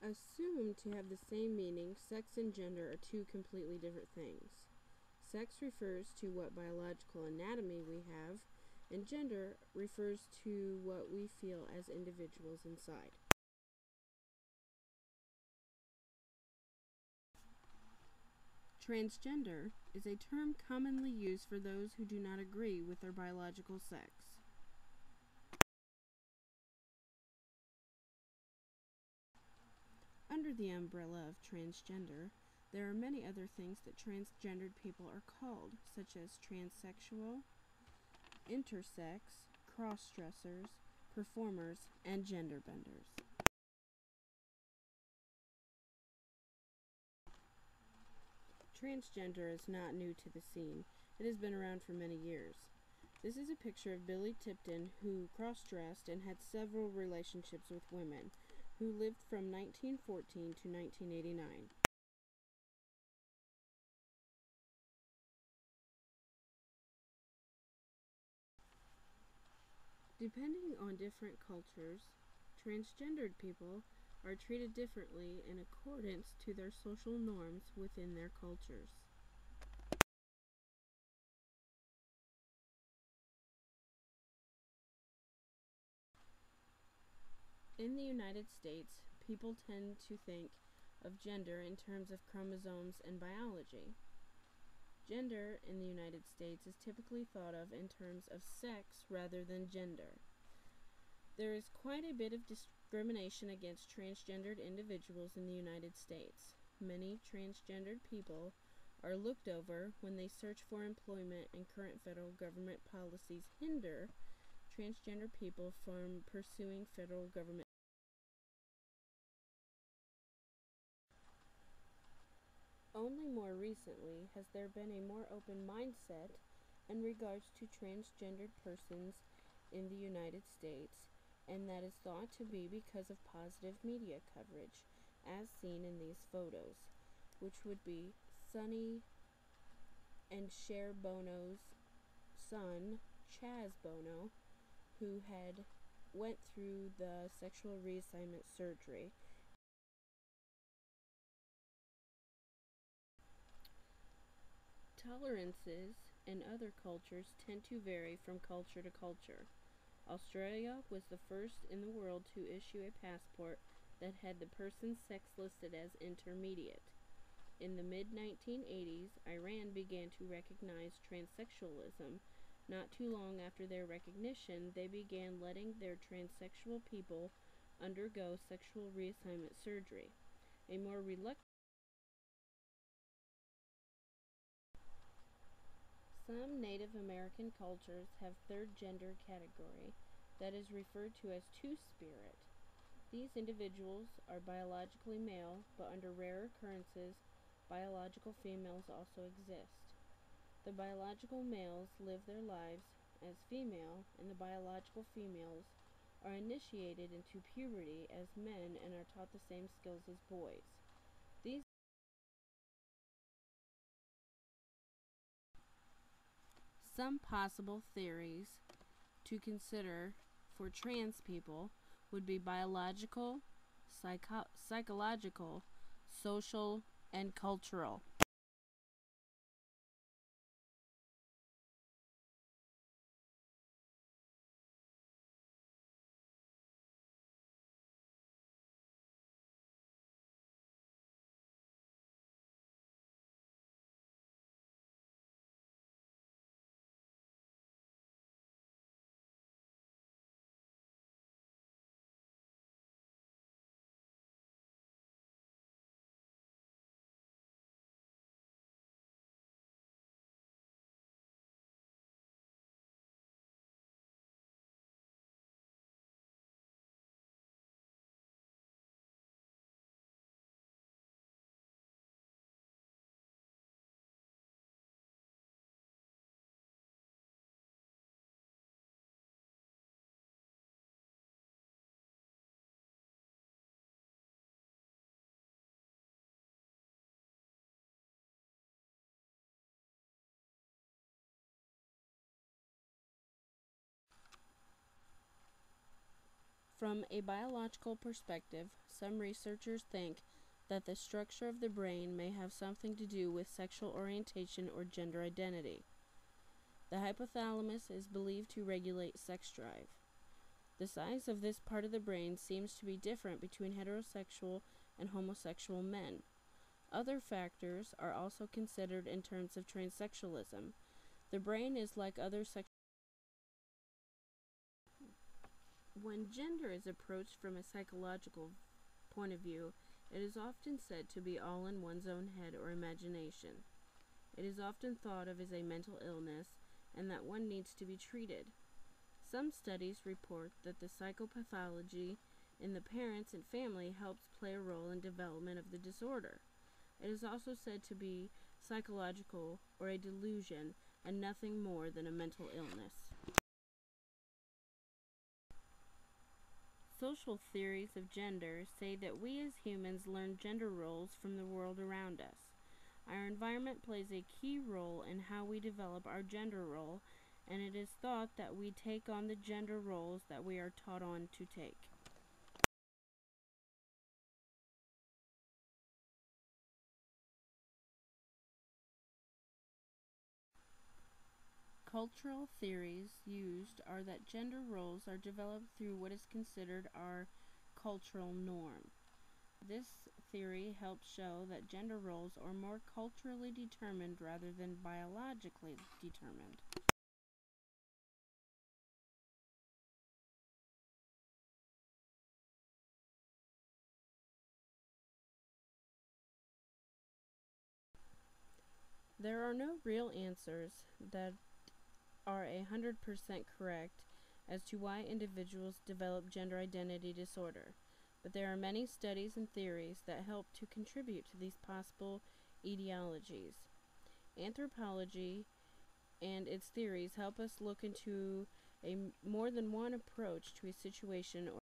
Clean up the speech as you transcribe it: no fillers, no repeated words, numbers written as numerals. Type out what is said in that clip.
Assumed to have the same meaning, sex and gender are two completely different things. Sex refers to what biological anatomy we have, and gender refers to what we feel as individuals inside. Transgender is a term commonly used for those who do not agree with their biological sex. Under the umbrella of transgender, there are many other things that transgendered people are called, such as transsexual, intersex, cross-dressers, performers, and gender benders. Transgender is not new to the scene. It has been around for many years. This is a picture of Billy Tipton, who cross-dressed and had several relationships with women, who lived from 1914 to 1989. Depending on different cultures, transgendered people are treated differently in accordance to their social norms within their cultures. In the United States, people tend to think of gender in terms of chromosomes and biology. Gender in the United States is typically thought of in terms of sex rather than gender. There is quite a bit of discrimination against transgendered individuals in the United States. Many transgendered people are looked over when they search for employment, and current federal government policies hinder transgender people from pursuing federal government. Only more recently has there been a more open mindset in regards to transgendered persons in the United States, and that is thought to be because of positive media coverage, as seen in these photos, which would be Sonny and Cher Bono's son, Chaz Bono, who had went through the sexual reassignment surgery. Tolerances in other cultures tend to vary from culture to culture. Australia was the first in the world to issue a passport that had the person's sex listed as intermediate. In the mid-1980s, Iran began to recognize transsexualism. Not too long after their recognition, they began letting their transsexual people undergo sexual reassignment surgery. A more reluctant Some Native American cultures have third gender category that is referred to as two-spirit. These individuals are biologically male, but under rare occurrences, biological females also exist. The biological males live their lives as female, and the biological females are initiated into puberty as men and are taught the same skills as boys. These Some possible theories to consider for trans people would be biological, psychological, social, and cultural. From a biological perspective, some researchers think that the structure of the brain may have something to do with sexual orientation or gender identity. The hypothalamus is believed to regulate sex drive. The size of this part of the brain seems to be different between heterosexual and homosexual men. Other factors are also considered in terms of transsexualism. The brain is like other sexual. When gender is approached from a psychological point of view, it is often said to be all in one's own head or imagination. It is often thought of as a mental illness and that one needs to be treated. Some studies report that the psychopathology in the parents and family helps play a role in development of the disorder. It is also said to be psychological or a delusion and nothing more than a mental illness. Social theories of gender say that we as humans learn gender roles from the world around us. Our environment plays a key role in how we develop our gender role, and it is thought that we take on the gender roles that we are taught on to take. Cultural theories used are that gender roles are developed through what is considered our cultural norm. This theory helps show that gender roles are more culturally determined rather than biologically determined. There are no real answers that are 100% correct as to why individuals develop gender identity disorder, but there are many studies and theories that help to contribute to these possible etiologies. Anthropology and its theories help us look into more than one approach to a situation or